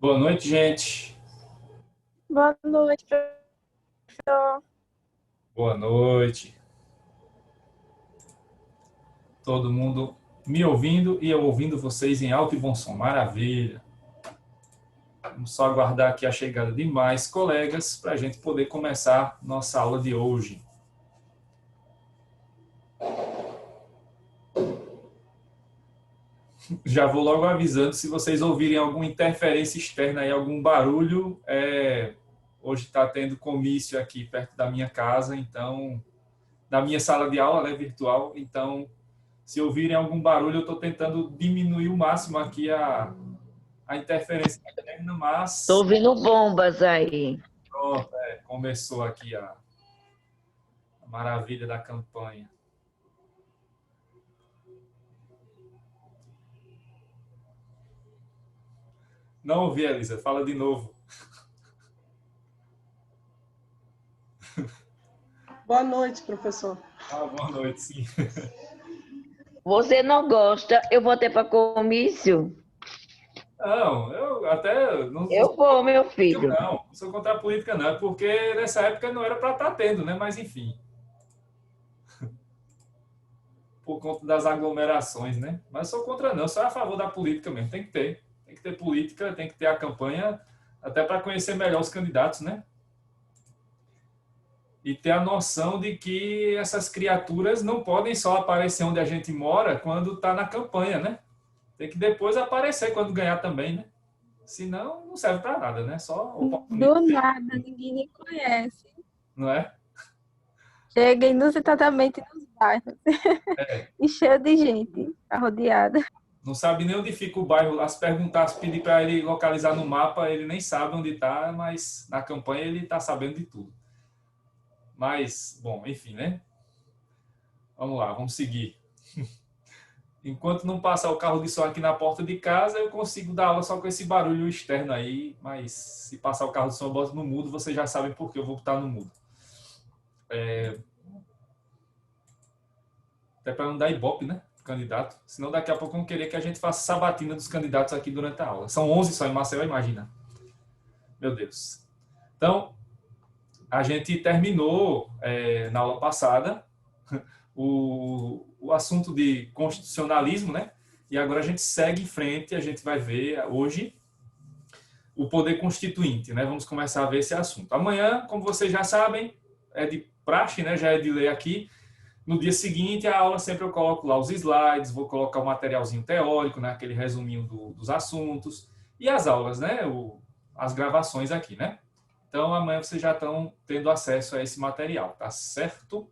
Boa noite, gente. Boa noite, professor. Boa noite. Todo mundo me ouvindo e eu ouvindo vocês em alto e bom som. Maravilha. Vamos só aguardar aqui a chegada de mais colegas para a gente poder começar nossa aula de hoje. Já vou logo avisando, se vocês ouvirem alguma interferência externa e algum barulho, hoje está tendo comício aqui perto da minha casa, então, da minha sala de aula, né, virtual, então, se ouvirem algum barulho, eu estou tentando diminuir o máximo aqui a interferência externa, Tô mas ouvindo bombas aí. pronto, começou aqui a maravilha da campanha. Não ouvi, Elisa, fala de novo. Boa noite, professor. Boa noite, sim. Você não gosta, eu vou ter para comício? Não, eu até não Eu vou, meu política, filho. não sou contra a política, não, é porque nessa época não era para estar tendo, né? Mas enfim, por conta das aglomerações, né? Mas sou contra, não, sou a favor da política mesmo. Tem que ter política, tem que ter a campanha, até para conhecer melhor os candidatos, né? E ter a noção de que essas criaturas não podem só aparecer onde a gente mora quando está na campanha, né? Tem que depois aparecer quando ganhar também, né? Senão, não serve para nada, né? Só Do oportunidade, nada, ninguém nem conhece. não é? Chega inusitadamente nos bairros É. e cheio de gente, arrodeada. Não sabe nem onde fica o bairro. Lá se perguntar, se pedir para ele localizar no mapa, ele nem sabe onde está, mas na campanha ele está sabendo de tudo. Mas, bom, enfim, né? Vamos lá, vamos seguir. Enquanto não passar o carro de som aqui na porta de casa, eu consigo dar aula só com esse barulho externo aí, mas se passar o carro de som, eu boto no mudo, vocês já sabem por que eu vou botar no mudo. Até para não dar ibope, né? Candidato. Senão daqui a pouco vão querer que a gente faça sabatina dos candidatos aqui durante a aula. São 11 só em Maceió, imagina. Meu Deus. Então, a gente terminou na aula passada o assunto de constitucionalismo, né? E agora a gente segue em frente, a gente vai ver hoje o poder constituinte, né? Vamos começar a ver esse assunto. Amanhã, como vocês já sabem, é de praxe, né? Já é de lei aqui. No dia seguinte, a aula sempre eu coloco lá os slides, vou colocar o materialzinho teórico, né? Aquele resuminho dos assuntos. E as aulas, né? As gravações aqui, né? Então, amanhã vocês já estão tendo acesso a esse material, tá certo?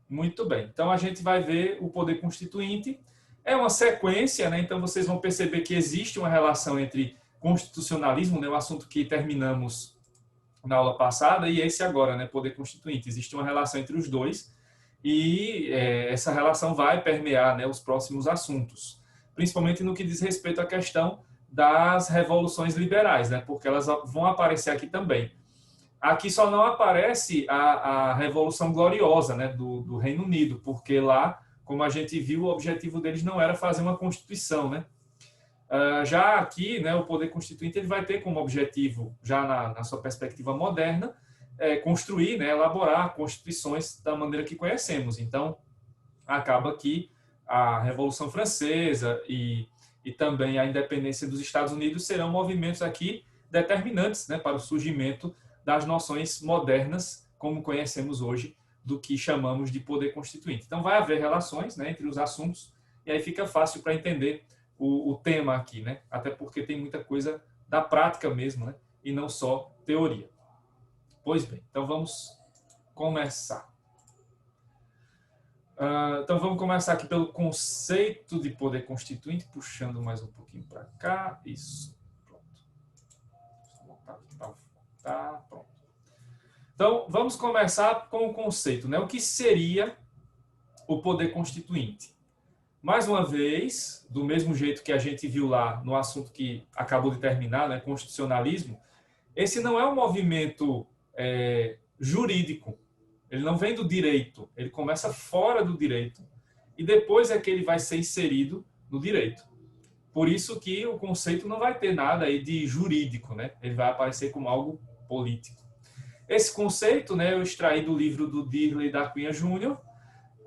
Muito bem. Então, a gente vai ver o poder constituinte. É uma sequência, né? Então, vocês vão perceber que existe uma relação entre constitucionalismo, né? O assunto que terminamos na aula passada, e esse agora, né? Poder constituinte. Existe uma relação entre os dois e essa relação vai permear, né, os próximos assuntos, principalmente no que diz respeito à questão das revoluções liberais, né, porque elas vão aparecer aqui também. Aqui só não aparece a Revolução Gloriosa, né, do Reino Unido, porque lá, como a gente viu, o objetivo deles não era fazer uma constituição, né? Já aqui, né, o poder constituinte ele vai ter como objetivo, já na sua perspectiva moderna, construir, né, elaborar constituições da maneira que conhecemos. Então, acaba que a Revolução Francesa e também a independência dos Estados Unidos serão movimentos aqui determinantes, né, para o surgimento das noções modernas, como conhecemos hoje, do que chamamos de poder constituinte. Então, vai haver relações, né, entre os assuntos, e aí fica fácil para entender o tema aqui, né? Até porque tem muita coisa da prática mesmo, né? E não só teoria. Pois bem, então vamos começar. Então vamos começar aqui pelo conceito de poder constituinte, puxando mais um pouquinho para cá. Isso. Pronto. Vou voltar aqui para voltar. Pronto. Então vamos começar com o conceito, né? O que seria o poder constituinte? Mais uma vez, do mesmo jeito que a gente viu lá no assunto que acabou de terminar, né, constitucionalismo, esse não é um movimento jurídico. Ele não vem do direito. Ele começa fora do direito e depois é que ele vai ser inserido no direito. Por isso que o conceito não vai ter nada aí de jurídico, né? Ele vai aparecer como algo político. Esse conceito, né, eu extraí do livro do Dirley da Cunha Júnior.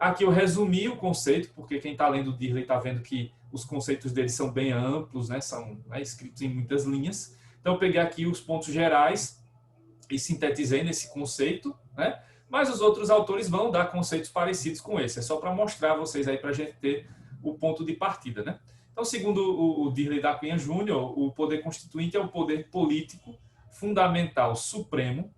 Aqui eu resumi o conceito, porque quem está lendo o Dirley está vendo que os conceitos dele são bem amplos, né, são, né, escritos em muitas linhas. Então eu peguei aqui os pontos gerais e sintetizei nesse conceito, né? Mas os outros autores vão dar conceitos parecidos com esse. É só para mostrar a vocês aí, para a gente ter o ponto de partida, né? Então, segundo o Dirley da Cunha Júnior, o poder constituinte é o poder político fundamental supremo,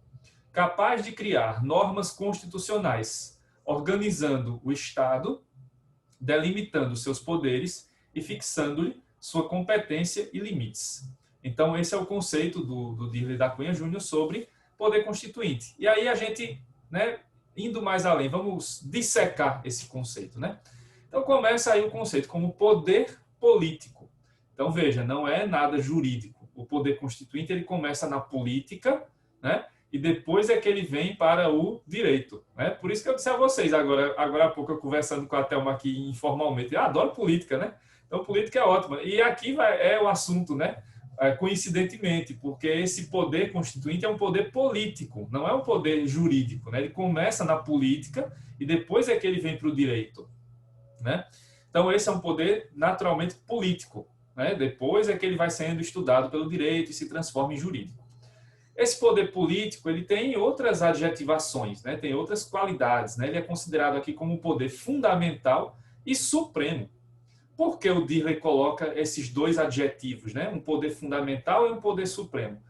capaz de criar normas constitucionais, organizando o Estado, delimitando seus poderes e fixando-lhe sua competência e limites. Então, esse é o conceito do Dirley da Cunha Júnior sobre poder constituinte. E aí a gente, né, indo mais além, vamos dissecar esse conceito, né? Então, começa aí o conceito como poder político. Então, veja, não é nada jurídico. O poder constituinte, ele começa na política, né? E depois é que ele vem para o direito, né? Por isso que eu disse a vocês, agora há pouco, eu conversando com a Thelma aqui informalmente, eu adoro política, né? Então, política é ótima. E aqui é o assunto, né? Coincidentemente, porque esse poder constituinte é um poder político, não é um poder jurídico, né? Ele começa na política e depois é que ele vem para o direito, né? Então, esse é um poder naturalmente político, né? Depois é que ele vai sendo estudado pelo direito e se transforma em jurídico. Esse poder político, ele tem outras adjetivações, né? Tem outras qualidades, né? Ele é considerado aqui como um poder fundamental e supremo. Por que o Dirley coloca esses dois adjetivos, né? Um poder fundamental e um poder supremo?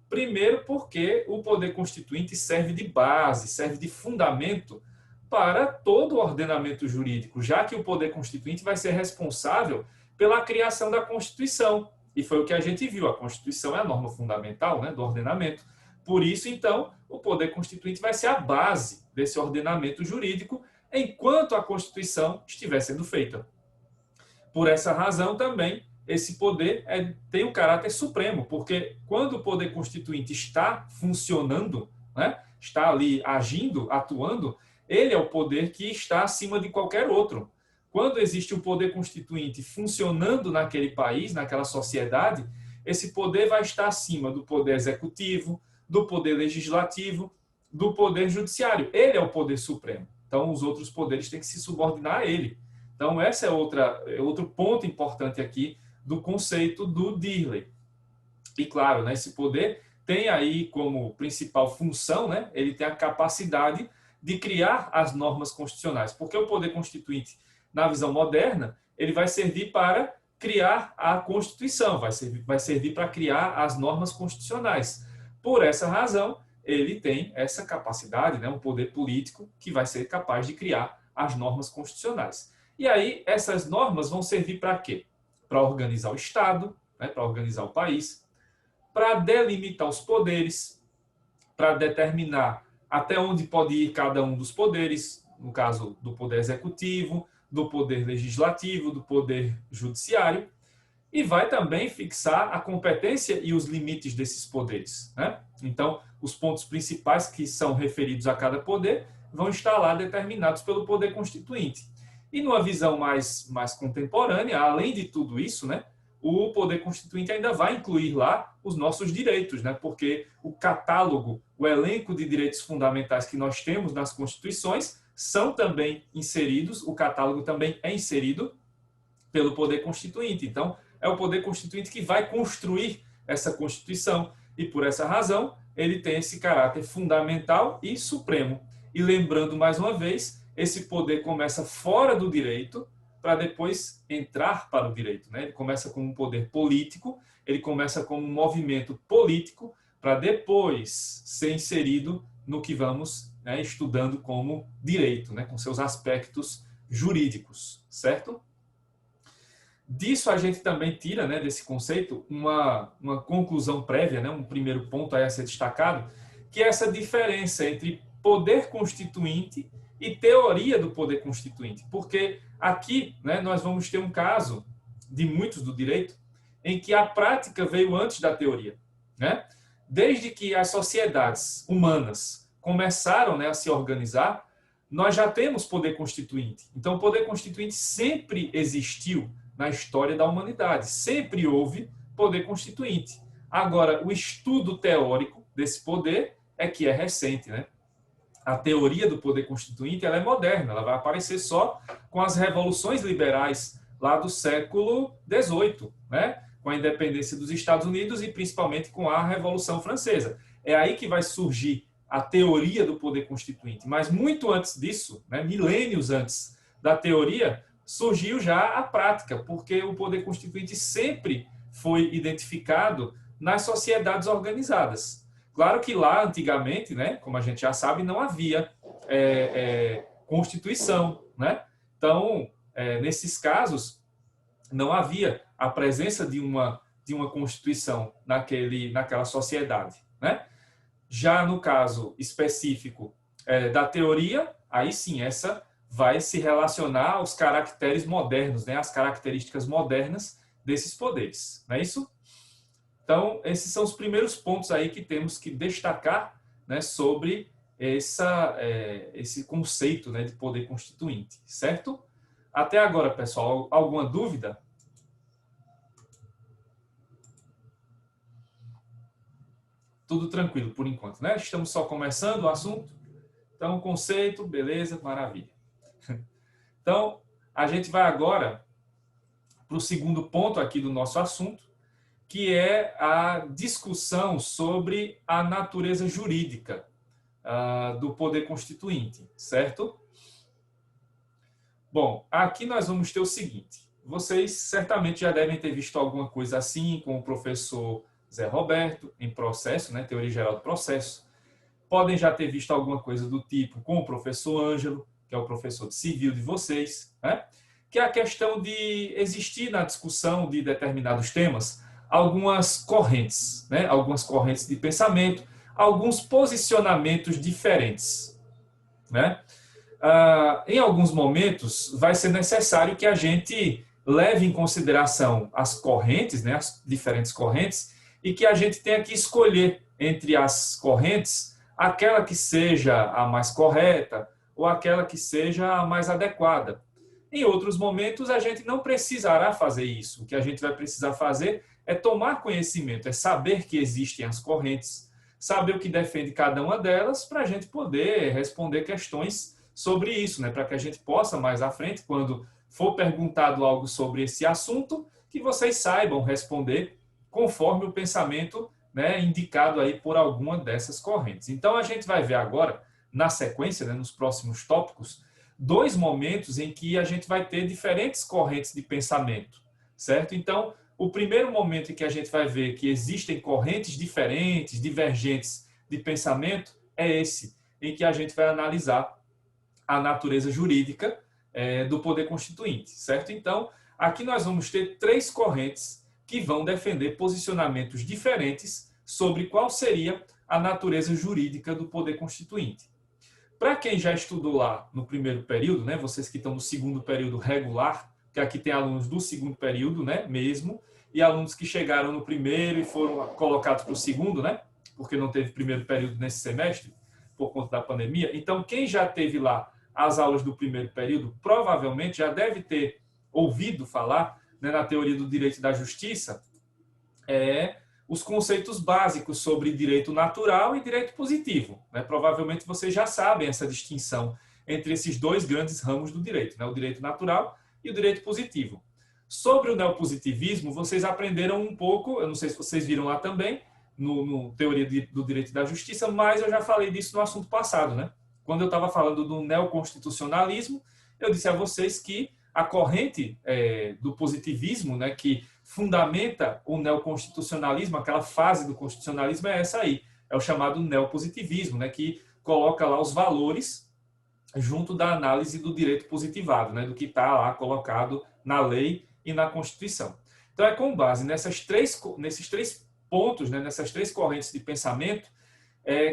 Primeiro, porque o poder constituinte serve de base, serve de fundamento para todo o ordenamento jurídico, já que o poder constituinte vai ser responsável pela criação da Constituição. E foi o que a gente viu, a Constituição é a norma fundamental, né, do ordenamento. Por isso, então, o poder constituinte vai ser a base desse ordenamento jurídico enquanto a Constituição estiver sendo feita. Por essa razão também, esse poder tem o caráter supremo, porque quando o poder constituinte está funcionando, né, está ali agindo, atuando, ele é o poder que está acima de qualquer outro. Quando existe o poder constituinte funcionando naquele país, naquela sociedade, esse poder vai estar acima do poder executivo, do poder legislativo, do poder judiciário. Ele é o poder supremo. Então, os outros poderes têm que se subordinar a ele. Então, esse é outro ponto importante aqui do conceito do Dirley. E, claro, né, esse poder tem aí como principal função, né, ele tem a capacidade de criar as normas constitucionais. Porque o poder constituinte, na visão moderna, ele vai servir para criar a Constituição, vai servir para criar as normas constitucionais. Por essa razão, ele tem essa capacidade, né, um poder político que vai ser capaz de criar as normas constitucionais. E aí, essas normas vão servir para quê? Para organizar o Estado, né, para organizar o país, para delimitar os poderes, para determinar até onde pode ir cada um dos poderes, no caso do poder executivo, do poder legislativo, do poder judiciário, e vai também fixar a competência e os limites desses poderes, né? Então, os pontos principais que são referidos a cada poder vão estar lá determinados pelo poder constituinte. E numa visão mais contemporânea, além de tudo isso, né, o poder constituinte ainda vai incluir lá os nossos direitos, né, porque o catálogo, o elenco de direitos fundamentais que nós temos nas constituições são também inseridos, o catálogo também é inserido pelo poder constituinte. Então, é o poder constituinte que vai construir essa Constituição e, por essa razão, ele tem esse caráter fundamental e supremo. E lembrando mais uma vez, esse poder começa fora do direito para depois entrar para o direito, né? Ele começa como um poder político, ele começa como um movimento político para depois ser inserido no que vamos, né, estudando como direito, né, com seus aspectos jurídicos, certo? Disso a gente também tira, né, desse conceito, uma conclusão prévia, né, um primeiro ponto aí a ser destacado, que é essa diferença entre poder constituinte e teoria do poder constituinte. Porque aqui, né, nós vamos ter um caso de muitos do direito em que a prática veio antes da teoria, né? Desde que as sociedades humanas começaram, né, a se organizar, nós já temos poder constituinte. Então, o poder constituinte sempre existiu na história da humanidade. Sempre houve poder constituinte. Agora, o estudo teórico desse poder é que é recente, né? A teoria do poder constituinte ela é moderna, ela vai aparecer só com as revoluções liberais lá do século XVIII, né? Com a independência dos Estados Unidos e principalmente com a Revolução Francesa. É aí que vai surgir a teoria do poder constituinte. Mas muito antes disso, né, milênios antes da teoria, surgiu já a prática, porque o poder constituinte sempre foi identificado nas sociedades organizadas. Claro que lá, antigamente, né, como a gente já sabe, não havia Constituição. Né? Então, nesses casos, não havia a presença de uma Constituição naquela sociedade. Né? Já no caso específico da teoria, aí sim, essa vai se relacionar aos caracteres modernos, né, as características modernas desses poderes. Não é isso? Então, esses são os primeiros pontos aí que temos que destacar, né, sobre esse conceito, né, de poder constituinte, certo? Até agora, pessoal, alguma dúvida? Tudo tranquilo por enquanto, né? Estamos só começando o assunto. Então, conceito, beleza, maravilha. Então, a gente vai agora para o segundo ponto aqui do nosso assunto, que é a discussão sobre a natureza jurídica do poder constituinte, certo? Bom, aqui nós vamos ter o seguinte. Vocês certamente já devem ter visto alguma coisa assim com o professor Zé Roberto, em processo, né, Teoria Geral do Processo. Podem já ter visto alguma coisa do tipo com o professor Ângelo, que é o professor de civil de vocês, né? Que é a questão de existir na discussão de determinados temas algumas correntes, né? Algumas correntes de pensamento, alguns posicionamentos diferentes. Né? Em alguns momentos, vai ser necessário que a gente leve em consideração as correntes, né? As diferentes correntes, e que a gente tenha que escolher entre as correntes aquela que seja a mais correta ou aquela que seja a mais adequada. Em outros momentos, a gente não precisará fazer isso. O que a gente vai precisar fazer é tomar conhecimento, é saber que existem as correntes, saber o que defende cada uma delas, para a gente poder responder questões sobre isso, né? Para que a gente possa, mais à frente, quando for perguntado algo sobre esse assunto, que vocês saibam responder conforme o pensamento, né, indicado aí por alguma dessas correntes. Então, a gente vai ver agora, na sequência, né, nos próximos tópicos, dois momentos em que a gente vai ter diferentes correntes de pensamento, certo? Então, o primeiro momento em que a gente vai ver que existem correntes diferentes, divergentes de pensamento, é esse, em que a gente vai analisar a natureza jurídica do poder constituinte, certo? Então, aqui nós vamos ter três correntes que vão defender posicionamentos diferentes sobre qual seria a natureza jurídica do poder constituinte. Para quem já estudou lá no primeiro período, né, vocês que estão no segundo período regular, que aqui tem alunos do segundo período, né, mesmo, e alunos que chegaram no primeiro e foram colocados para o segundo, né, porque não teve primeiro período nesse semestre, por conta da pandemia. Então, quem já teve lá as aulas do primeiro período, provavelmente já deve ter ouvido falar, né, na teoria do direito e da justiça, os conceitos básicos sobre direito natural e direito positivo. Né? Provavelmente vocês já sabem essa distinção entre esses dois grandes ramos do direito, né? O direito natural e o direito positivo. Sobre o neopositivismo, vocês aprenderam um pouco, eu não sei se vocês viram lá também, no Teoria do Direito e da Justiça, mas eu já falei disso no assunto passado. Né? Quando eu estava falando do neoconstitucionalismo, eu disse a vocês que a corrente do positivismo, né, que fundamenta o neoconstitucionalismo, aquela fase do constitucionalismo é essa aí, é o chamado neopositivismo, né, que coloca lá os valores junto da análise do direito positivado, né, do que está lá colocado na lei e na Constituição. Então, é com base nesses três pontos, né, nessas três correntes de pensamento,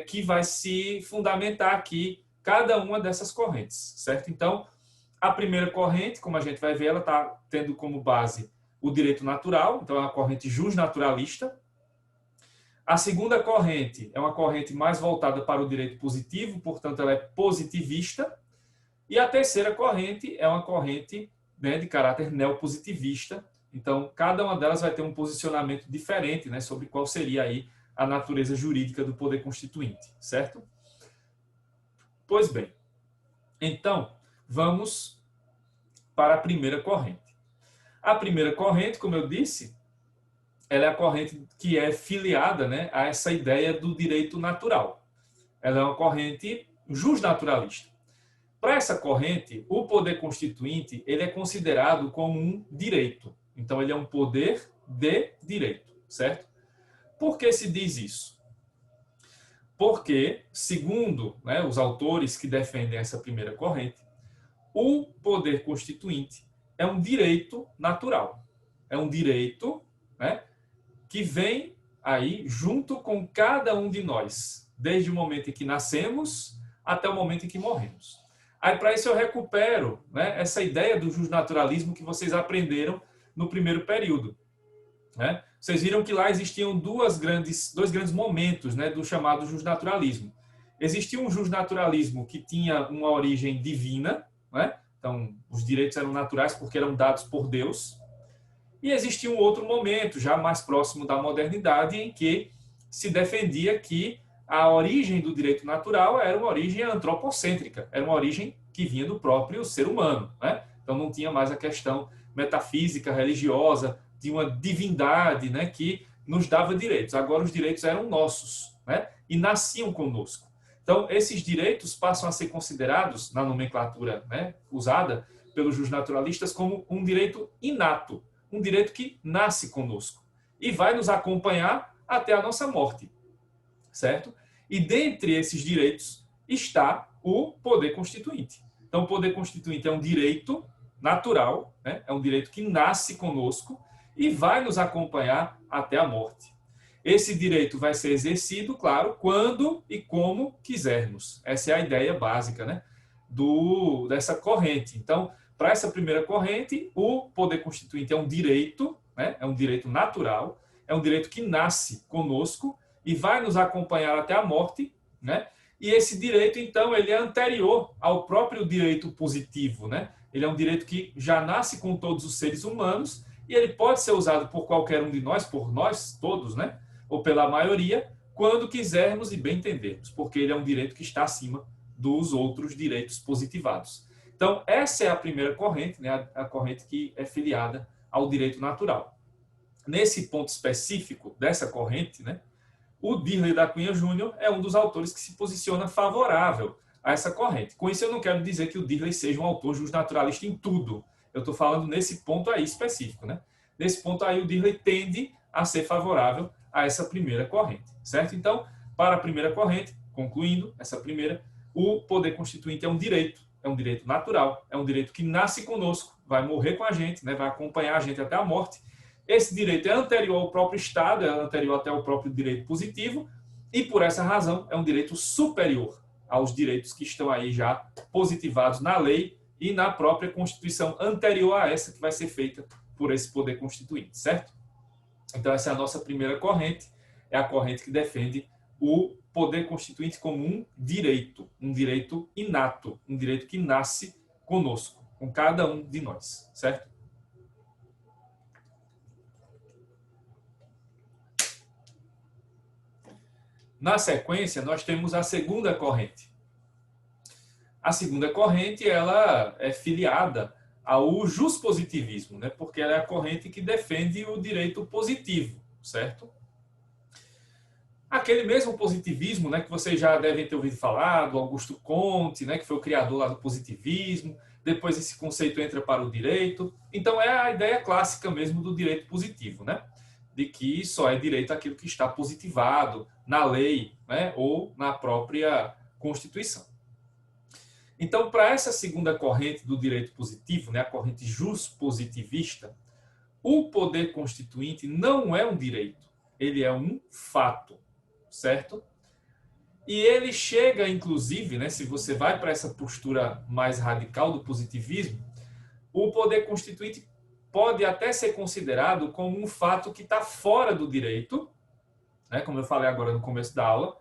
que vai se fundamentar aqui cada uma dessas correntes, certo? Então, a primeira corrente, como a gente vai ver, ela está tendo como base o direito natural, então é uma corrente justnaturalista. A segunda corrente é uma corrente mais voltada para o direito positivo, portanto ela é positivista. E a terceira corrente é uma corrente né, de caráter neopositivista. Então, cada uma delas vai ter um posicionamento diferente, né, sobre qual seria aí a natureza jurídica do poder constituinte, certo? Pois bem, então, vamos para a primeira corrente. A primeira corrente, como eu disse, ela é a corrente que é filiada, né, a essa ideia do direito natural. Ela é uma corrente justnaturalista. Para essa corrente, o poder constituinte ele é considerado como um direito. Então, ele é um poder de direito, certo? Por que se diz isso? Porque, segundo, né, os autores que defendem essa primeira corrente, o poder constituinte é um direito natural. É um direito, né, que vem aí junto com cada um de nós, desde o momento em que nascemos até o momento em que morremos. Aí, para isso, eu recupero, né, essa ideia do justnaturalismo que vocês aprenderam no primeiro período, né? Vocês viram que lá existiam dois grandes momentos, né, do chamado justnaturalismo. Existia um justnaturalismo que tinha uma origem divina, né? Então, os direitos eram naturais porque eram dados por Deus. E existia um outro momento, já mais próximo da modernidade, em que se defendia que a origem do direito natural era uma origem antropocêntrica, era uma origem que vinha do próprio ser humano, né? Então não tinha mais a questão metafísica, religiosa, de uma divindade, né, que nos dava direitos. Agora os direitos eram nossos, né, e nasciam conosco. Então esses direitos passam a ser considerados, na nomenclatura, né, usada pelos justnaturalistas, como um direito inato, um direito que nasce conosco e vai nos acompanhar até a nossa morte, certo? E dentre esses direitos está o poder constituinte. Então, o poder constituinte é um direito natural, né? É um direito que nasce conosco e vai nos acompanhar até a morte. Esse direito vai ser exercido, claro, quando e como quisermos. Essa é a ideia básica, né, dessa corrente. Então, para essa primeira corrente, o poder constituinte é um direito, né, é um direito natural, é um direito que nasce conosco e vai nos acompanhar até a morte, né? E esse direito, então, ele é anterior ao próprio direito positivo, né? Ele é um direito que já nasce com todos os seres humanos e ele pode ser usado por qualquer um de nós, por nós todos, né? Ou pela maioria, quando quisermos e bem entendermos, porque ele é um direito que está acima dos outros direitos positivados. Então, essa é a primeira corrente, né? A corrente que é filiada ao direito natural. Nesse ponto específico dessa corrente, né, o Dirley da Cunha Júnior é um dos autores que se posiciona favorável a essa corrente. Com isso, eu não quero dizer que o Dirley seja um autor justnaturalista em tudo. Eu estou falando nesse ponto aí específico, né? Nesse ponto aí, o Dirley tende a ser favorável a essa primeira corrente, certo? Então, para a primeira corrente, concluindo essa primeira, o poder constituinte é um direito natural, é um direito que nasce conosco, vai morrer com a gente, né? Vai acompanhar a gente até a morte. Esse direito é anterior ao próprio Estado, é anterior até ao próprio direito positivo, e por essa razão é um direito superior aos direitos que estão aí já positivados na lei e na própria Constituição anterior a essa que vai ser feita por esse poder constituinte, certo? Então essa é a nossa primeira corrente, é a corrente que defende o poder constituinte como um direito inato, um direito que nasce conosco, com cada um de nós, certo? Na sequência, nós temos a segunda corrente. A segunda corrente, ela é filiada ao juspositivismo, né? Porque ela é a corrente que defende o direito positivo, certo? Aquele mesmo positivismo, né, que vocês já devem ter ouvido falar, do Augusto Comte, né, que foi o criador lá do positivismo. Depois esse conceito entra para o direito. Então é a ideia clássica mesmo do direito positivo, né? De que só é direito aquilo que está positivado na lei, né, ou na própria Constituição. Então, para essa segunda corrente do direito positivo, né, a corrente juspositivista, o poder constituinte não é um direito, ele é um fato, certo? E ele chega, inclusive, né, se você vai para essa postura mais radical do positivismo, o poder constituinte pode até ser considerado como um fato que está fora do direito, né, como eu falei agora no começo da aula,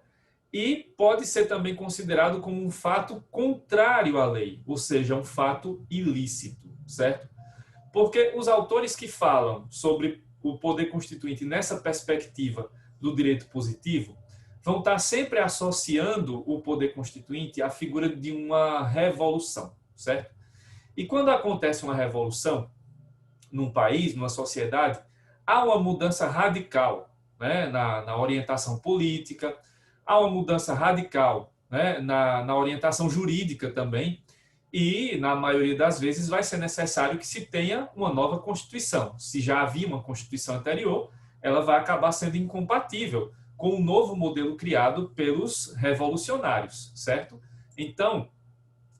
e pode ser também considerado como um fato contrário à lei, ou seja, um fato ilícito, certo? Porque os autores que falam sobre o poder constituinte nessa perspectiva do direito positivo vão estar sempre associando o poder constituinte à figura de uma revolução, certo? E quando acontece uma revolução num país, numa sociedade, há uma mudança radical, né, na orientação política, há uma mudança radical, né, na orientação jurídica também, e, na maioria das vezes, vai ser necessário que se tenha uma nova Constituição. Se já havia uma Constituição anterior, ela vai acabar sendo incompatível com o novo modelo criado pelos revolucionários, certo? Então,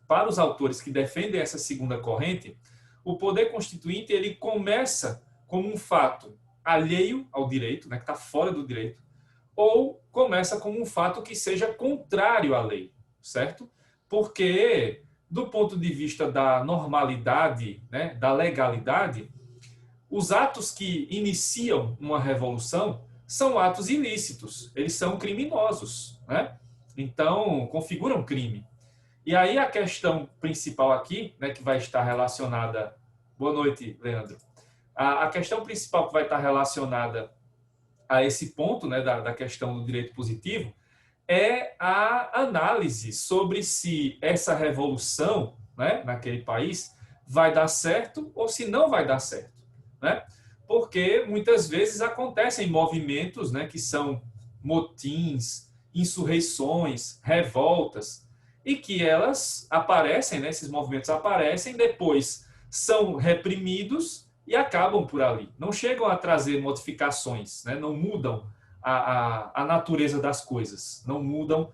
para os autores que defendem essa segunda corrente, o poder constituinte ele começa como um fato alheio ao direito, né, que está fora do direito, ou começa como um fato que seja contrário à lei, certo? Porque, do ponto de vista da normalidade, né, da legalidade, os atos que iniciam uma revolução são atos ilícitos, eles são criminosos, né? Então, configuram crime. E aí a questão principal aqui, né, que vai estar relacionada... Boa noite, Leandro. A questão principal que vai estar relacionada a esse ponto, né, da questão do direito positivo é a análise sobre se essa revolução, né, naquele país vai dar certo ou se não vai dar certo, né? Porque muitas vezes acontecem movimentos, né, que são motins, insurreições, revoltas, e que elas aparecem, né, esses movimentos aparecem, depois são reprimidos e acabam por ali. Não chegam a trazer modificações, né, não mudam a natureza das coisas, não mudam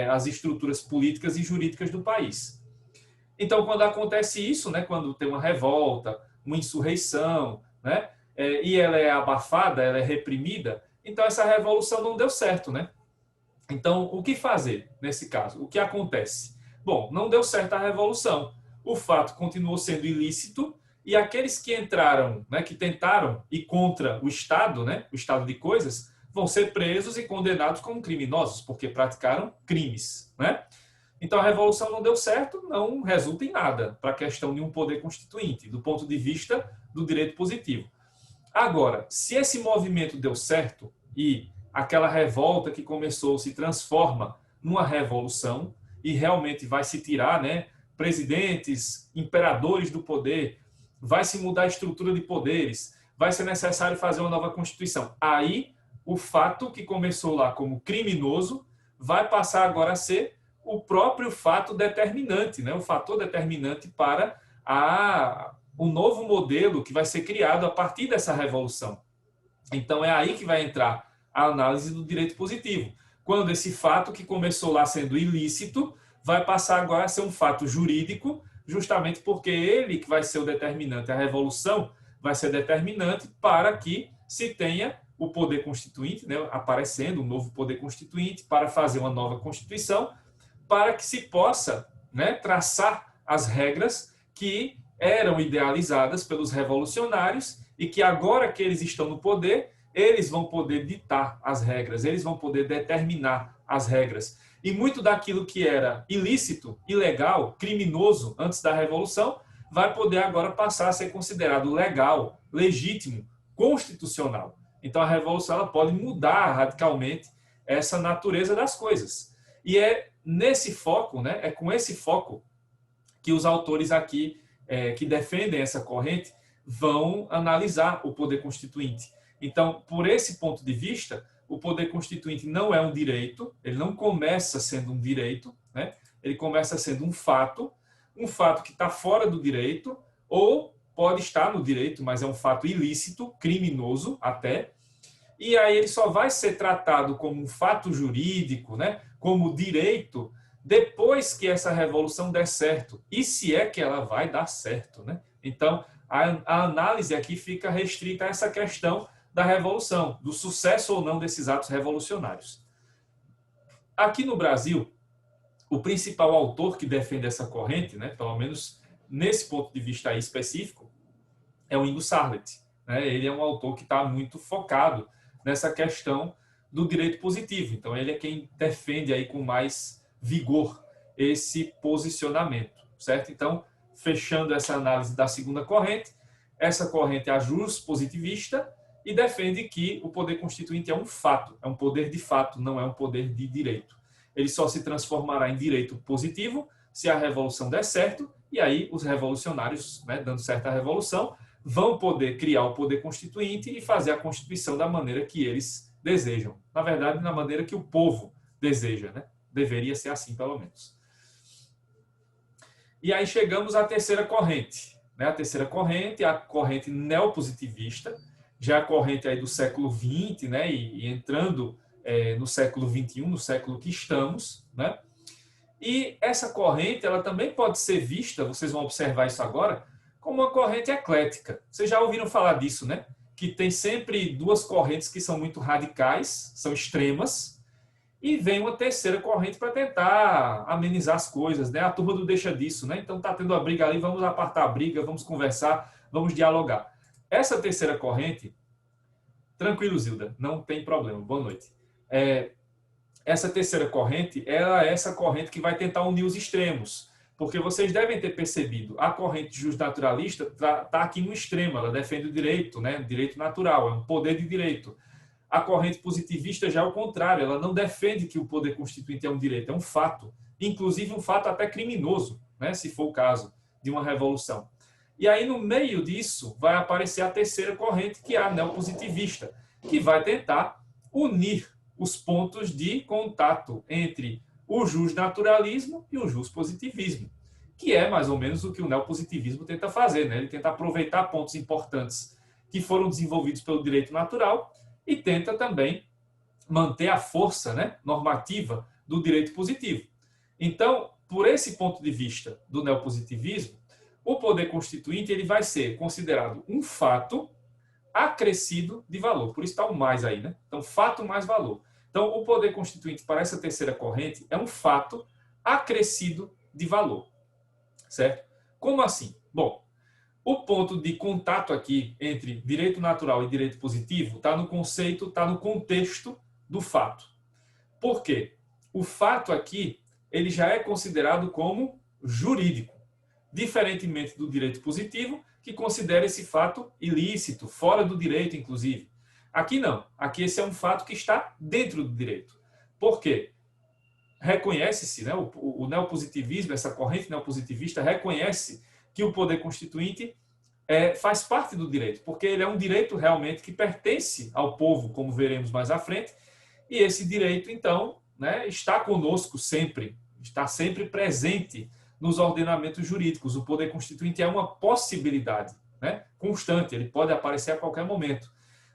as estruturas políticas e jurídicas do país. Então, quando acontece isso, né, quando tem uma revolta, uma insurreição, né, e ela é abafada, ela é reprimida, então essa revolução não deu certo, né? Então, o que fazer nesse caso? O que acontece? Bom, não deu certo a revolução. O fato continuou sendo ilícito e aqueles que entraram, né, que tentaram ir contra o Estado, né, o estado de coisas, vão ser presos e condenados como criminosos, porque praticaram crimes, né? Então, a revolução não deu certo, não resulta em nada para a questão de um poder constituinte, do ponto de vista do direito positivo. Agora, se esse movimento deu certo e aquela revolta que começou se transforma numa revolução e realmente vai se tirar, né, presidentes, imperadores do poder, vai se mudar a estrutura de poderes, vai ser necessário fazer uma nova Constituição. Aí, o fato que começou lá como criminoso vai passar agora a ser o próprio fato determinante, né, o fator determinante para o novo modelo que vai ser criado a partir dessa revolução. Então, é aí que vai entrar a análise do direito positivo. Quando esse fato que começou lá sendo ilícito vai passar agora a ser um fato jurídico, justamente porque ele que vai ser o determinante, a revolução vai ser determinante para que se tenha o poder constituinte, né, aparecendo um novo poder constituinte para fazer uma nova Constituição, para que se possa, né, traçar as regras que eram idealizadas pelos revolucionários e que agora que eles estão no poder, eles vão poder ditar as regras, eles vão poder determinar as regras. E muito daquilo que era ilícito, ilegal, criminoso antes da Revolução, vai poder agora passar a ser considerado legal, legítimo, constitucional. Então a Revolução ela pode mudar radicalmente essa natureza das coisas. E é nesse foco, né, é com esse foco que os autores aqui que defendem essa corrente vão analisar o poder constituinte. Então, por esse ponto de vista, o poder constituinte não é um direito, ele não começa sendo um direito, né? Ele começa sendo um fato que está fora do direito, ou pode estar no direito, mas é um fato ilícito, criminoso até, e aí ele só vai ser tratado como um fato jurídico, né? Como direito, depois que essa revolução der certo, e se é que ela vai dar certo, né? Então, a análise aqui fica restrita a essa questão da revolução, do sucesso ou não desses atos revolucionários. Aqui no Brasil, o principal autor que defende essa corrente, né, pelo menos nesse ponto de vista aí específico, é o Ingo Sarlet, né? Ele é um autor que está muito focado nessa questão do direito positivo. Então, ele é quem defende aí com mais vigor esse posicionamento, certo? Então, fechando essa análise da segunda corrente, essa corrente é a juspositivista e defende que o poder constituinte é um fato, é um poder de fato, não é um poder de direito. Ele só se transformará em direito positivo se a revolução der certo, e aí os revolucionários, né, dando certo a revolução, vão poder criar o poder constituinte e fazer a Constituição da maneira que eles desejam. Na verdade, na maneira que o povo deseja, né? Deveria ser assim, pelo menos. E aí chegamos à terceira corrente. Né? A terceira corrente é a corrente neopositivista, já a corrente aí do século XX, né? e entrando no século XXI, no século que estamos, né? E essa corrente, ela também pode ser vista, vocês vão observar isso agora, como uma corrente eclética. Vocês já ouviram falar disso, né? Que tem sempre duas correntes que são muito radicais, são extremas, e vem uma terceira corrente para tentar amenizar as coisas, né? A turma não deixa disso, né? Então tá tendo a briga ali, vamos apartar a briga, vamos conversar, vamos dialogar. Essa terceira corrente, tranquilo, Zilda, não tem problema, boa noite. Essa terceira corrente, ela é essa corrente que vai tentar unir os extremos, porque vocês devem ter percebido, a corrente justnaturalista está aqui no extremo, ela defende o direito, né? Direito natural, é um poder de direito. A corrente positivista já é o contrário, ela não defende que o poder constituinte é um direito, é um fato, inclusive um fato até criminoso, né? Se for o caso de uma revolução. E aí, no meio disso, vai aparecer a terceira corrente, que é a neopositivista, que vai tentar unir os pontos de contato entre o justnaturalismo e o justpositivismo, que é mais ou menos o que o neopositivismo tenta fazer, né? Ele tenta aproveitar pontos importantes que foram desenvolvidos pelo direito natural e tenta também manter a força, né, normativa do direito positivo. Então, por esse ponto de vista do neopositivismo, o poder constituinte ele vai ser considerado um fato acrescido de valor. Por isso está o mais aí, né? Então, fato mais valor. Então, o poder constituinte para essa terceira corrente é um fato acrescido de valor. Certo? Como assim? Bom, o ponto de contato aqui entre direito natural e direito positivo está no conceito, está no contexto do fato. Por quê? O fato aqui ele já é considerado como jurídico, diferentemente do direito positivo, que considera esse fato ilícito, fora do direito, inclusive. Aqui não. Aqui esse é um fato que está dentro do direito. Por quê? Reconhece-se, né, o neopositivismo, essa corrente neopositivista, reconhece que o poder constituinte faz parte do direito, porque ele é um direito realmente que pertence ao povo, como veremos mais à frente, e esse direito, então, né, está conosco sempre, está sempre presente nos ordenamentos jurídicos. O poder constituinte é uma possibilidade, né, constante, ele pode aparecer a qualquer momento.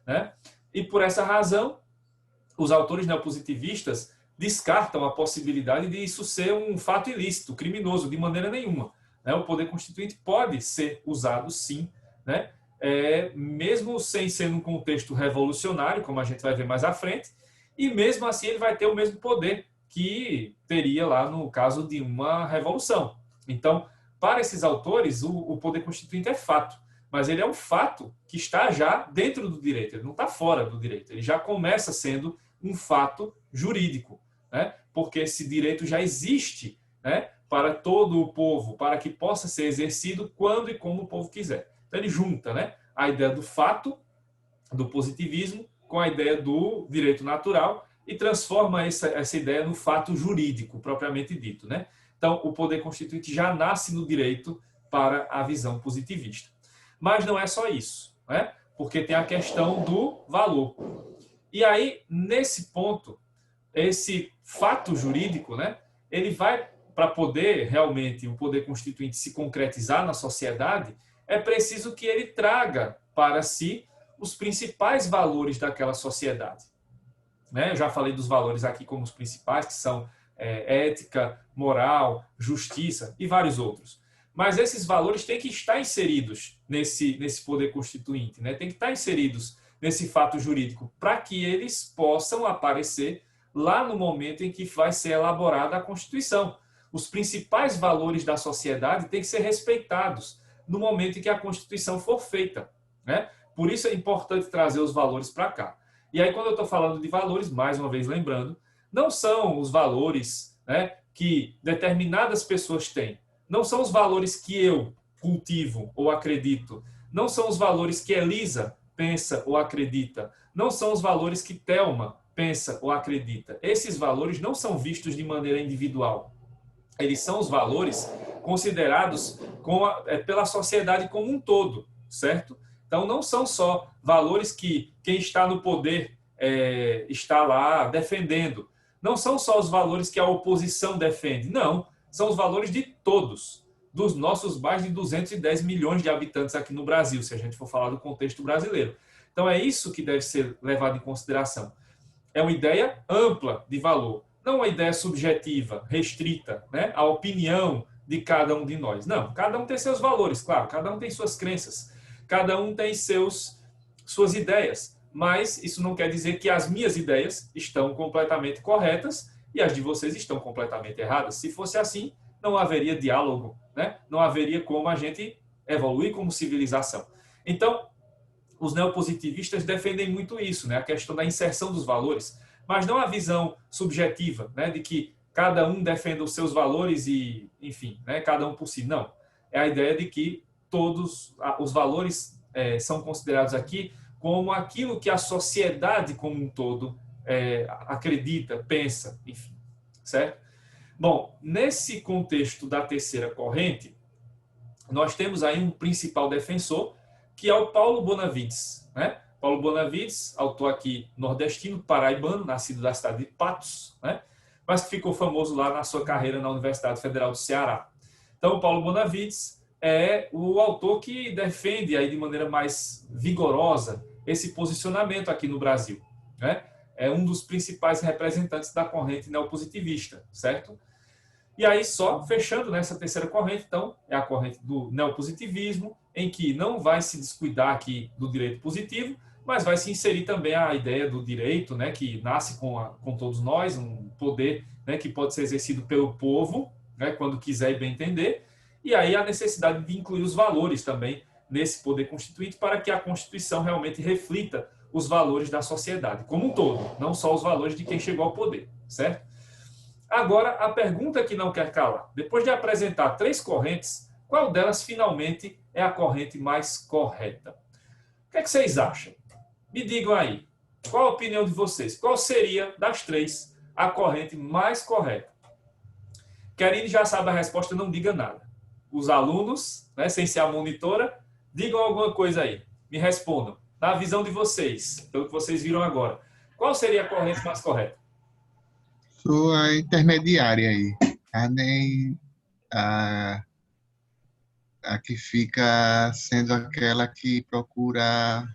Né? E por essa razão, os autores neopositivistas descartam a possibilidade de isso ser um fato ilícito, criminoso, de maneira nenhuma. Né? O poder constituinte pode ser usado, sim, né? Mesmo sem ser num contexto revolucionário, como a gente vai ver mais à frente, e mesmo assim ele vai ter o mesmo poder que teria lá no caso de uma revolução. Então, para esses autores, o poder constituinte é fato. Mas ele é um fato que está já dentro do direito, ele não está fora do direito, ele já começa sendo um fato jurídico, né? Porque esse direito já existe, né, para todo o povo, para que possa ser exercido quando e como o povo quiser. Então ele junta, né, a ideia do fato, do positivismo, com a ideia do direito natural e transforma essa ideia no fato jurídico, propriamente dito. Né? Então o poder constituinte já nasce no direito para a visão positivista. Mas não é só isso, né? Porque tem a questão do valor. E aí, nesse ponto, esse fato jurídico, né, ele vai, para poder realmente o poder constituinte se concretizar na sociedade, é preciso que ele traga para si os principais valores daquela sociedade. Né? Eu já falei dos valores aqui como os principais, que são ética, moral, justiça e vários outros. Mas esses valores têm que estar inseridos nesse poder constituinte, né? Tem que estar inseridos nesse fato jurídico para que eles possam aparecer lá no momento em que vai ser elaborada a Constituição. Os principais valores da sociedade têm que ser respeitados no momento em que a Constituição for feita, né? Por isso é importante trazer os valores para cá. E aí, quando eu estou falando de valores, mais uma vez lembrando, não são os valores, né, que determinadas pessoas têm. Não são os valores que eu cultivo ou acredito. não são os valores que Elisa pensa ou acredita, não são os valores que Thelma pensa ou acredita. Esses valores não são vistos de maneira individual. Eles são os valores considerados pela sociedade como um todo, certo? Então, não são só valores que quem está no poder está lá defendendo. Não são só os valores que a oposição defende. Não, são os valores de todos, dos nossos mais de 210 milhões de habitantes aqui no Brasil, se a gente for falar do contexto brasileiro. Então, é isso que deve ser levado em consideração. É uma ideia ampla de valor, não uma ideia subjetiva, restrita, né, à opinião de cada um de nós. Não, cada um tem seus valores, claro, cada um tem suas crenças, cada um tem suas ideias, mas isso não quer dizer que as minhas ideias estão completamente corretas e as de vocês estão completamente erradas. Se fosse assim, não haveria diálogo, né? Não haveria como a gente evoluir como civilização. Então, os neopositivistas defendem muito isso, né? A questão da inserção dos valores, mas não a visão subjetiva, né? De que cada um defenda os seus valores e, enfim, né? Cada um por si. Não. É a ideia de que todos os valores são considerados aqui como aquilo que a sociedade como um todo acredita, pensa, enfim, certo? Bom, nesse contexto da terceira corrente, nós temos aí um principal defensor, que é o Paulo Bonavides, né? Paulo Bonavides, autor aqui nordestino, paraibano, nascido da cidade de Patos, né? Mas que ficou famoso lá na sua carreira na Universidade Federal do Ceará. Então, o Paulo Bonavides é o autor que defende aí de maneira mais vigorosa esse posicionamento aqui no Brasil, né? É um dos principais representantes da corrente neopositivista, certo? E aí, só fechando nessa terceira corrente, então, é a corrente do neopositivismo, em que não vai se descuidar aqui do direito positivo, mas vai se inserir também a ideia do direito, né, que nasce com todos nós, um poder, né, que pode ser exercido pelo povo, né, quando quiser e bem entender, e aí a necessidade de incluir os valores também nesse poder constituinte para que a Constituição realmente reflita os valores da sociedade como um todo, não só os valores de quem chegou ao poder, certo? Agora, a pergunta que não quer calar. Depois de apresentar 3 correntes, qual delas finalmente é a corrente mais correta? O que é que vocês acham? Me digam aí. Qual a opinião de vocês? Qual seria, das 3, a corrente mais correta? Querine já sabe a resposta, não diga nada. Os alunos, né, sem ser a monitora, digam alguma coisa aí. Me respondam. Na visão de vocês, pelo que vocês viram agora, qual seria a corrente mais correta? Sou a intermediária aí. A que fica sendo aquela que procura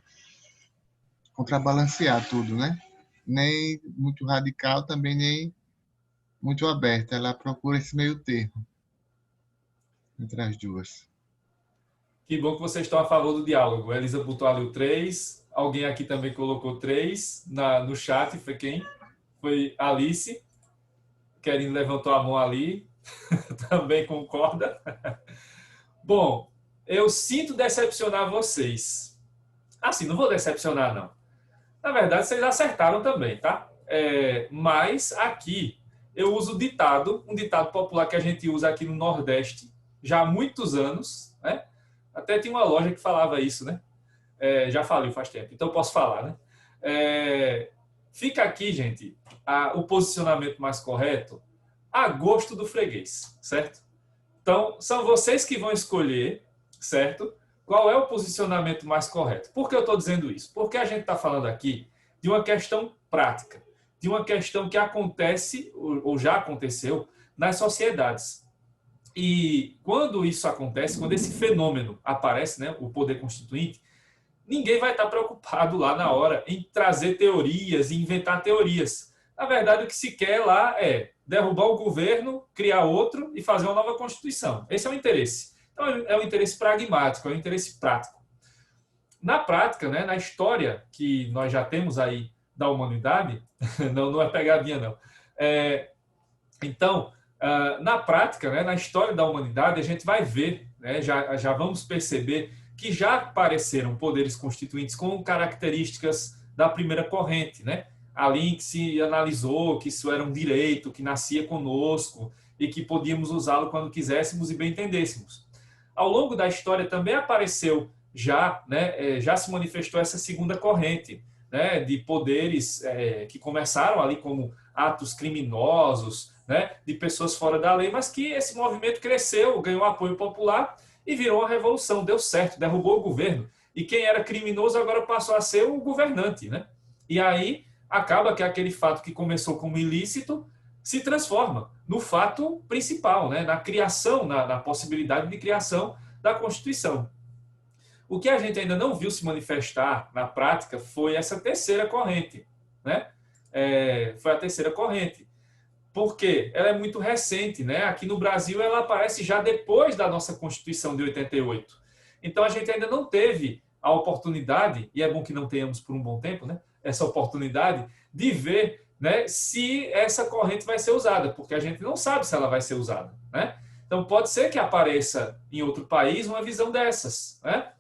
contrabalancear tudo, né? Nem muito radical, também nem muito aberta. Ela procura esse meio termo entre as duas. Que bom que vocês estão a favor do diálogo. A Elisa botou ali o 3. Alguém aqui também colocou 3 no chat. Foi quem? Foi Alice. Querine levantou a mão ali. Também concorda. Bom, eu sinto decepcionar vocês. Assim, não vou decepcionar, não. Na verdade, vocês acertaram também, tá? Mas aqui eu uso ditado, um ditado popular que a gente usa aqui no Nordeste já há muitos anos, né? Até tinha uma loja que falava isso, né? Já falei faz tempo, então eu posso falar, né? Fica aqui, gente, o posicionamento mais correto a gosto do freguês, certo? Então, são vocês que vão escolher, certo? Qual é o posicionamento mais correto. Por que eu estou dizendo isso? Porque a gente está falando aqui de uma questão prática, de uma questão que acontece, ou já aconteceu, nas sociedades. E quando isso acontece, quando esse fenômeno aparece, né, o poder constituinte, ninguém vai estar preocupado lá na hora em trazer teorias e inventar teorias. Na verdade, o que se quer lá é derrubar o governo, criar outro e fazer uma nova Constituição. Esse é o interesse. Então, é um interesse pragmático, é um interesse prático. Na prática, né, na história que nós já temos aí da humanidade, não é pegadinha, não. Então, na prática, né, na história da humanidade, a gente vai ver, né, já vamos perceber que já apareceram poderes constituintes com características da primeira corrente, né? Ali em que se analisou que isso era um direito, que nascia conosco e que podíamos usá-lo quando quiséssemos e bem entendêssemos. Ao longo da história também apareceu já se manifestou essa segunda corrente, né, de poderes que começaram ali como atos criminosos, né, de pessoas fora da lei, mas que esse movimento cresceu, ganhou apoio popular e virou uma revolução, deu certo, derrubou o governo. E quem era criminoso agora passou a ser o governante, né? E aí acaba que aquele fato que começou como ilícito se transforma no fato principal, né? Na criação, na possibilidade de criação da Constituição. O que a gente ainda não viu se manifestar na prática foi essa terceira corrente, né? Foi a terceira corrente. Porque ela é muito recente, né? Aqui no Brasil ela aparece já depois da nossa Constituição de 88. Então a gente ainda não teve a oportunidade, e é bom que não tenhamos por um bom tempo, né? Essa oportunidade de ver, né, se essa corrente vai ser usada, porque a gente não sabe se ela vai ser usada, né? Então pode ser que apareça em outro país uma visão dessas, né?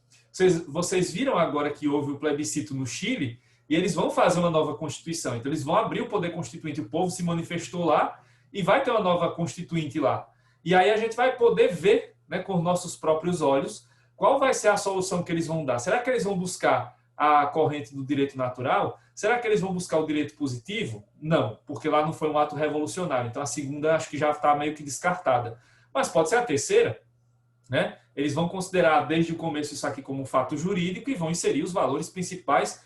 Vocês viram agora que houve o plebiscito no Chile e eles vão fazer uma nova Constituição. Então eles vão abrir o poder constituinte, o povo se manifestou lá e vai ter uma nova Constituinte lá. E aí a gente vai poder ver, né, com nossos próprios olhos qual vai ser a solução que eles vão dar. Será que eles vão buscar a corrente do direito natural? Será que eles vão buscar o direito positivo? Não, porque lá não foi um ato revolucionário. Então a segunda acho que já está meio que descartada. Mas pode ser a terceira, né? Eles vão considerar desde o começo isso aqui como um fato jurídico e vão inserir os valores principais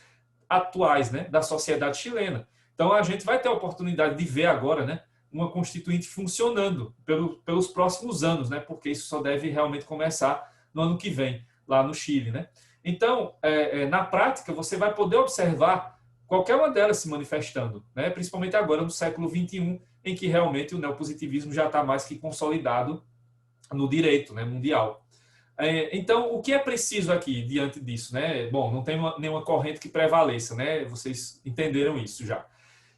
atuais, né, da sociedade chilena. Então a gente vai ter a oportunidade de ver agora, né, uma constituinte funcionando pelos próximos anos, né, porque isso só deve realmente começar no ano que vem, lá no Chile, né? Então, na prática, você vai poder observar qualquer uma delas se manifestando, né, principalmente agora no século XXI, em que realmente o neopositivismo já está mais que consolidado no direito, né, mundial. Então, o que é preciso aqui diante disso, né? Bom, não tem nenhuma corrente que prevaleça, né? Vocês entenderam isso já.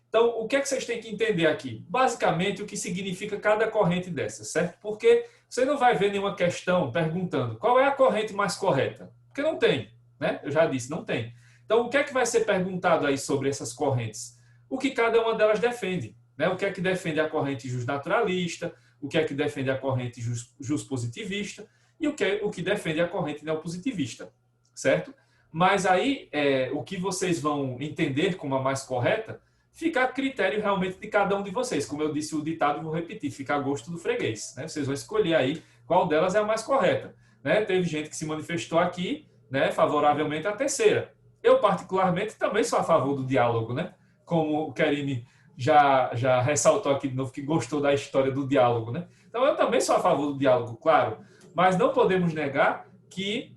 Então, o que é que vocês têm que entender aqui? Basicamente, o que significa cada corrente dessas, certo? Porque você não vai ver nenhuma questão perguntando qual é a corrente mais correta, porque não tem, né? Eu já disse, não tem. Então, o que é que vai ser perguntado aí sobre essas correntes? O que cada uma delas defende, né? O que é que defende a corrente justnaturalista, o que é que defende a corrente justpositivista, e o que defende a corrente neopositivista, certo? Mas aí, o que vocês vão entender como a mais correta, fica a critério realmente de cada um de vocês. Como eu disse o ditado, vou repetir, fica a gosto do freguês, né? Vocês vão escolher aí qual delas é a mais correta, né? Teve gente que se manifestou aqui, né, favoravelmente à terceira. Eu, particularmente, também sou a favor do diálogo, né? Como o Kerime já ressaltou aqui de novo, que gostou da história do diálogo, né? Então, eu também sou a favor do diálogo, claro. Mas não podemos negar que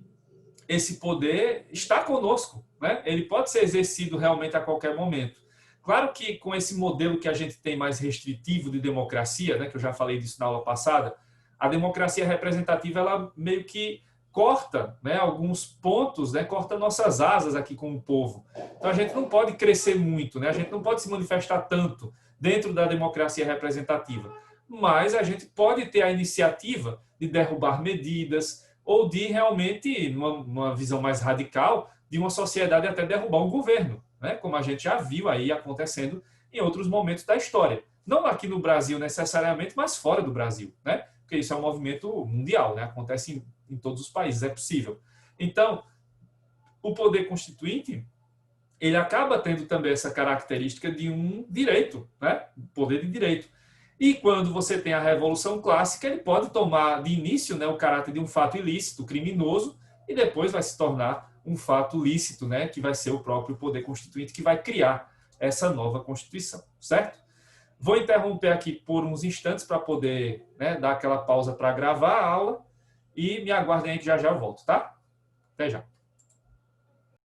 esse poder está conosco, né? Ele pode ser exercido realmente a qualquer momento. Claro que com esse modelo que a gente tem mais restritivo de democracia, né, que eu já falei disso na aula passada, a democracia representativa ela meio que corta, né, alguns pontos, né, corta nossas asas aqui como povo. Então a gente não pode crescer muito, né? A gente não pode se manifestar tanto dentro da democracia representativa. Mas a gente pode ter a iniciativa de derrubar medidas ou de realmente, numa visão mais radical, de uma sociedade até derrubar um governo, né? Como a gente já viu aí acontecendo em outros momentos da história. Não aqui no Brasil necessariamente, mas fora do Brasil, né? Porque isso é um movimento mundial, né? Acontece em todos os países, é possível. Então, o poder constituinte, ele acaba tendo também essa característica de um direito, né? Poder de direito. E quando você tem a Revolução Clássica, ele pode tomar de início, né, o caráter de um fato ilícito, criminoso, e depois vai se tornar um fato lícito, né, que vai ser o próprio poder constituinte que vai criar essa nova Constituição, certo? Vou interromper aqui por uns instantes para poder, né, dar aquela pausa para gravar a aula e me aguardem aí que já eu volto, tá? Até já.